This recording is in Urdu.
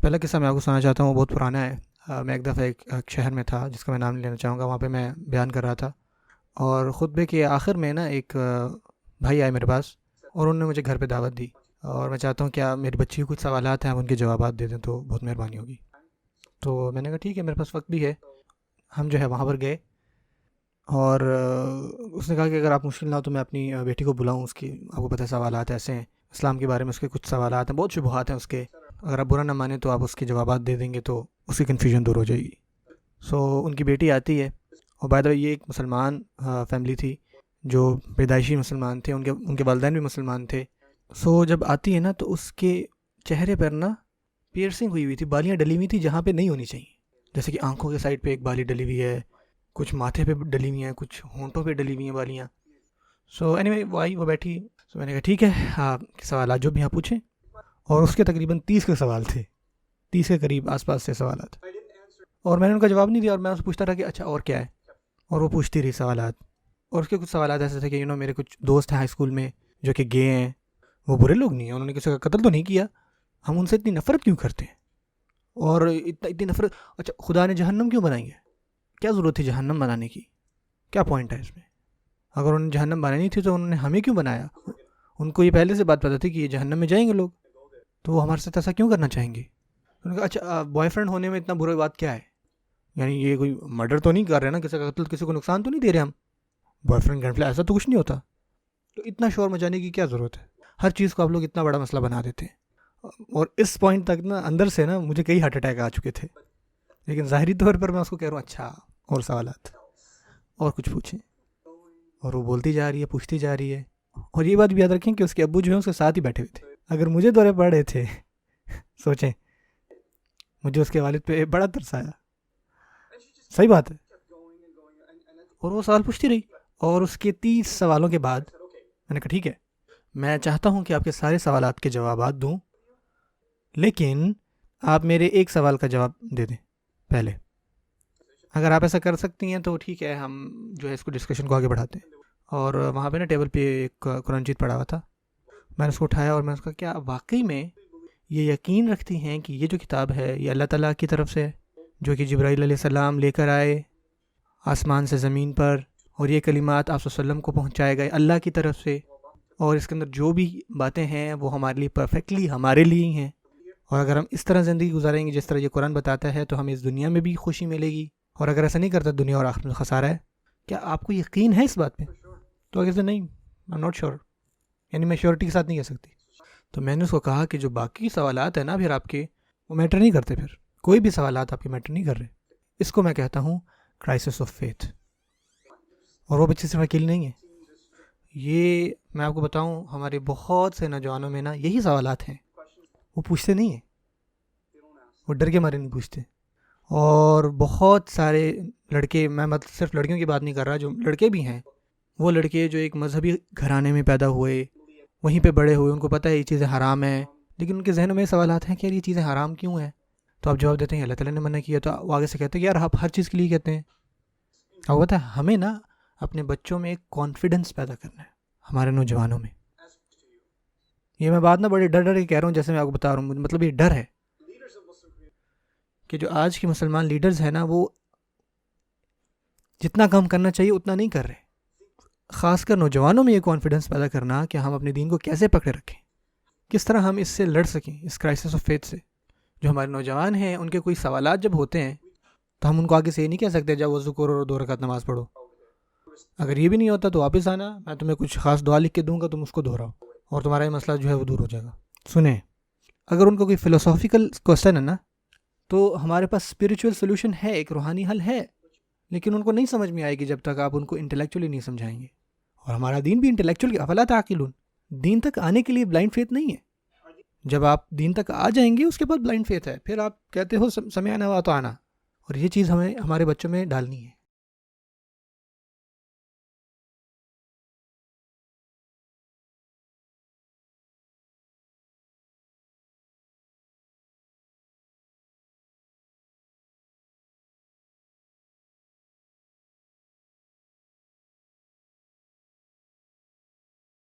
پہلا قصہ میں آپ کو سنانا چاہتا ہوں، وہ بہت پرانا ہے۔ میں ایک دفعہ ایک شہر میں تھا جس کا میں نام نہیں لینا چاہوں گا، وہاں پہ میں بیان کر رہا تھا، اور خطبے کے آخر میں نا ایک بھائی آئے میرے پاس، اور انہوں نے مجھے گھر پہ دعوت دی، اور میں چاہتا ہوں کیا میری بچی کو کچھ سوالات ہیں، آپ ان کے جوابات دے دیں تو بہت مہربانی ہوگی۔ تو میں نے کہا ٹھیک ہے، میرے پاس وقت بھی ہے۔ ہم جو ہے وہاں پر گئے، اور اس نے کہا کہ اگر آپ مشکل نہ ہو تو میں اپنی بیٹی کو بلاؤں، اس کی آپ کو پتہ ہے سوالات ایسے ہیں اسلام کے بارے میں، اس کے کچھ سوالات ہیں، بہت شبہات ہیں اس کے، اگر آپ برا نہ مانیں تو آپ اس کے جوابات دے دیں گے تو اس کی کنفیوژن دور ہو جائے گی۔ ان کی بیٹی آتی ہے، اور بائی دا وے یہ ایک مسلمان فیملی تھی جو پیدائشی مسلمان تھے، ان کے والدین بھی مسلمان تھے۔ جب آتی ہے نا تو اس کے چہرے پر نا پیئرسنگ ہوئی ہوئی تھی، بالیاں ڈلی ہوئی تھی جہاں پہ نہیں ہونی چاہیے، جیسے کہ آنکھوں کے سائڈ پہ ایک بالی ڈلی ہوئی ہے، کچھ ماتھے پہ ڈلی ہوئی ہیں، کچھ ہونٹوں پہ ڈلی ہوئی ہیں بالیاں۔ اینی وے وہ آئی، وہ بیٹھی، میں نے کہا ٹھیک ہے، آپ کے سوالات جو بھی آپ پوچھیں، اور اس کے تقریباً 30 کے سوال تھے، 30 کے قریب آس پاس سے سوالات، اور میں نے ان کا جواب نہیں دیا، اور میں اسے پوچھتا رہا کہ اچھا اور کیا ہے، اور وہ پوچھتی رہی سوالات، اور اس کے کچھ سوالات ایسے تھے کہ میرے کچھ دوست ہیں ہائی اسکول میں جو کہ گے ہیں، وہ برے لوگ نہیں ہیں، انہوں نے کسی کا قتل تو نہیں کیا، ہم ان سے اتنی نفرت کیوں کرتے ہیں، اور اتنی نفرت، اچھا خدا نے جہنم کیوں بنائی ہے، کیا ضرورت تھی جہنم بنانے کی، کیا پوائنٹ ہے اس میں، اگر انہوں نے جہنم بنانی تھی تو انہوں نے ہمیں کیوں بنایا، ان کو یہ پہلے سے بات پتہ تھی کہ یہ جہنم میں جائیں گے لوگ، تو وہ ہمارے ساتھ ایسا کیوں کرنا چاہیں گے۔ انہوں نے کہا اچھا بوائے فرینڈ ہونے میں اتنا برا بات کیا ہے، یعنی یہ کوئی مرڈر تو نہیں کر رہے نا، کسی کا قتل، کسی کو نقصان تو نہیں دے رہے ہم، بوائے فرینڈ گرل فرینڈ ایسا تو کچھ نہیں ہوتا، تو اتنا شور مچانے کی کیا ضرورت ہے، ہر چیز کو آپ لوگ اتنا بڑا مسئلہ بنا دیتے ہیں۔ اور اس پوائنٹ تک نا اندر سے نا مجھے کئی ہارٹ اٹیک آ چکے تھے، لیکن ظاہری طور پر میں اس کو کہہ رہا ہوں اچھا اور سوالات اور کچھ پوچھیں، اور وہ بولتی جا رہی ہے، پوچھتی جا رہی ہے، اور یہ بات بھی یاد رکھیں کہ اس کے ابو جو ہیں اس کے ساتھ ہی بیٹھے ہوئے تھے، اگر مجھے دورے پڑ رہے تھے سوچیں، مجھے اس کے والد پہ بڑا ترس آیا، صحیح بات ہے، اور وہ سوال پوچھتی رہی، اور اس کے 30 سوالوں کے بعد میں نے کہا ٹھیک ہے، میں چاہتا ہوں کہ آپ کے سارے سوالات کے جوابات دوں، لیکن آپ میرے ایک سوال کا جواب دے دیں پہلے، اگر آپ ایسا کر سکتی ہیں تو ٹھیک ہے، ہم جو ہے اس کو ڈسکشن کو آگے بڑھاتے ہیں۔ اور وہاں پہ نا ٹیبل پہ ایک قرآن جیت پڑا ہوا تھا، میں نے اس کو اٹھایا، اور میں نے اس کا کیا واقعی میں یہ یقین رکھتی ہیں کہ یہ جو کتاب ہے یہ اللہ تعالیٰ کی طرف سے ہے، جو کہ جبرائیل علیہ السلام لے کر آئے آسمان سے زمین پر، اور یہ کلمات آپ صلی اللہ علیہ وسلم کو پہنچائے گئے اللہ کی طرف سے، اور اس کے اندر جو بھی باتیں ہیں وہ ہمارے لیے پرفیکٹلی ہمارے لیے ہی ہیں، اور اگر ہم اس طرح زندگی گزاریں گے جس طرح یہ قرآن بتاتا ہے تو ہمیں اس دنیا میں بھی خوشی ملے گی، اور اگر ایسا نہیں کرتا دنیا اور آخرت میں خسارہ ہے۔ کیا آپ کو یقین ہے اس بات پہ؟ تو اگر سے نہیں، I'm not sure، یعنی میں شیورٹی کے ساتھ نہیں کہہ سکتی۔ تو میں نے اس کو کہا کہ جو باقی سوالات ہیں نا پھر آپ کے، وہ میٹر نہیں کرتے، پھر کوئی بھی سوالات آپ کے میٹر نہیں کر رہے، اس کو میں کہتا ہوں کرائسس آف فیتھ۔ اور وہ بچے صرف اکیلی نہیں ہے، یہ میں آپ کو بتاؤں ہمارے بہت سے نوجوانوں میں نا یہی سوالات ہیں، وہ پوچھتے نہیں ہیں، وہ ڈر کے مارے نہیں پوچھتے، اور بہت سارے لڑکے، میں مطلب صرف لڑکیوں کی بات نہیں کر رہا، جو لڑکے بھی ہیں، وہ لڑکے جو ایک مذہبی گھرانے میں پیدا ہوئے، وہیں پہ بڑے ہوئے، ان کو پتہ ہے یہ چیزیں حرام ہیں، لیکن ان کے ذہنوں میں سوالات ہیں کہ یار یہ چیزیں حرام کیوں ہیں، تو آپ جواب دیتے ہیں اللہ تعالیٰ نے منع کیا، تو وہ آگے سے کہتے ہیں کہ یار آپ ہر چیز کے لیے کہتے ہیں۔ اب پتہ ہے ہمیں نا اپنے بچوں میں ایک کانفیڈنس پیدا کرنا ہے، ہمارے نوجوانوں میں، یہ میں بات نہ بڑے ڈر کے کہہ رہا ہوں، جیسے میں آپ کو بتا رہا ہوں، مطلب یہ ڈر ہے کہ جو آج کے مسلمان لیڈرز ہیں نا وہ جتنا کام کرنا چاہیے اتنا نہیں کر رہے، خاص کر نوجوانوں میں یہ کانفیڈنس پیدا کرنا کہ ہم اپنے دین کو کیسے پکڑے رکھیں، کس طرح ہم اس سے لڑ سکیں، اس کرائسس آف فیتھ سے۔ جو ہمارے نوجوان ہیں ان کے کوئی سوالات جب ہوتے ہیں تو ہم ان کو آگے سے یہ نہیں کہہ سکتے جب وضو کرو اور 2 رکعت نماز پڑھو، اگر یہ بھی نہیں ہوتا تو واپس آنا، میں تمہیں کچھ خاص دعا لکھ کے دوں گا، تم اس کو دہراؤ، اور تمہارا یہ مسئلہ جو ہے وہ دور ہو جائے گا۔ سنیں، اگر ان کو کوئی فلسافیکل کوسچن ہے نا تو ہمارے پاس اسپریچول سولوشن ہے، ایک روحانی حل ہے، لیکن ان کو نہیں سمجھ میں آئے گی جب تک آپ ان کو انٹلیکچولی نہیں سمجھائیں گے، اور ہمارا دین بھی انٹلیکچولی، افلا تعقلون، دین تک آنے کے لیے بلائنڈ فیتھ نہیں ہے، جب آپ دین تک آ جائیں گے اس کے بعد بلائنڈ فیتھ ہے، پھر آپ کہتے ہو سمعنا و اطعنا، اور یہ چیز ہمیں ہمارے بچوں میں ڈالنی ہے۔